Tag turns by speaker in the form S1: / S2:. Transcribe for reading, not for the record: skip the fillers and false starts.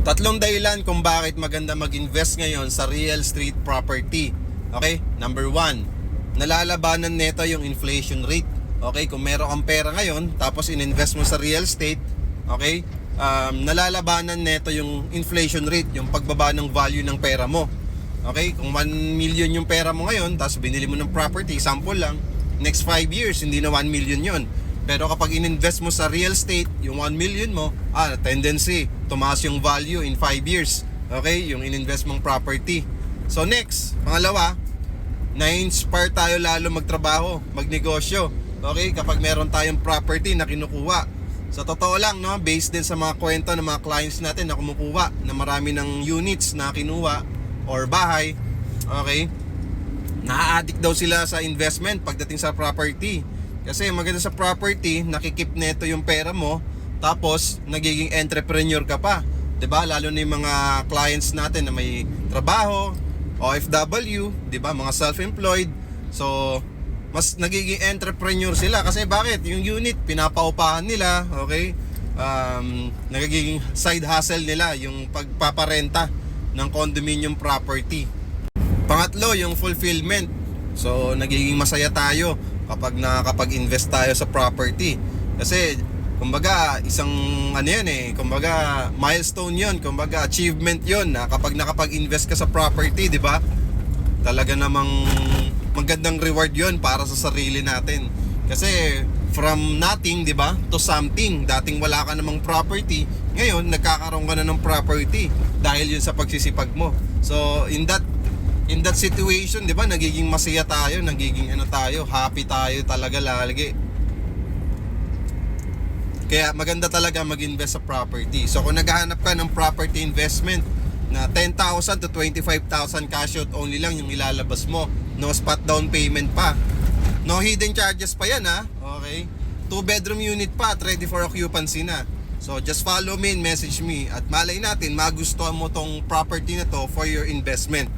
S1: Tatlong dahilan kung bakit maganda mag-invest ngayon sa real estate property. Okay? Number 1, nalalabanan nito yung inflation rate. Okay? Kung meron kang pera ngayon, tapos in-invest mo sa real estate, okay? Nalalabanan nito yung inflation rate, yung pagbaba ng value ng pera mo. Okay? Kung 1 million yung pera mo ngayon, tapos binili mo ng property, sample lang, next 5 years, hindi na 1 million yon. Pero kapag in-invest mo sa real estate, yung 1 million mo, tendency, tumaas yung value in 5 years. Okay? Yung in-invest mong property. So next, pangalawa, na-inspire tayo lalo magtrabaho, magnegosyo. Okay? Kapag meron tayong property na kinukuha. Sa totoo lang, no, based din sa mga kwento ng mga clients natin na kumukuha na marami ng units na kinuha or bahay, okay? Na-addict daw sila sa investment pagdating sa property. Kasi maganda sa property, nakikip neto yung pera mo, tapos nagiging entrepreneur ka pa. 'Di ba? Lalo na yung mga clients natin na may trabaho, OFW, 'di ba? Mga self-employed. So, mas nagiging entrepreneur sila kasi bakit? Yung unit pinapaupahan nila, okay? Nagiging side hustle nila yung pagpaparenta ng condominium property. Pangatlo, yung fulfillment. So, nagiging masaya tayo kapag nakakapag-invest tayo sa property. Kasi, kumbaga, isang kumbaga, milestone yun, kumbaga, achievement yun na kapag nakapag-invest ka sa property, di ba? Talaga namang magandang reward yun para sa sarili natin. Kasi, from nothing, di ba, to something. Dating wala ka namang property, ngayon, nagkakaroon ka na ng property dahil yun sa pagsisipag mo. So, in that situation, 'di ba, nagiging masaya tayo, nagiging happy tayo talaga lagi. Kaya maganda talaga mag-invest sa property. So kung naghahanap ka ng property investment na 10,000 to 25,000 cash out only lang yung ilalabas mo, no spot down payment pa, no hidden charges pa yan, ha. Okay, 2 bedroom unit pa, ready for occupancy na. So just follow me and message me at malay natin magustuhan mo tong property na to for your investment.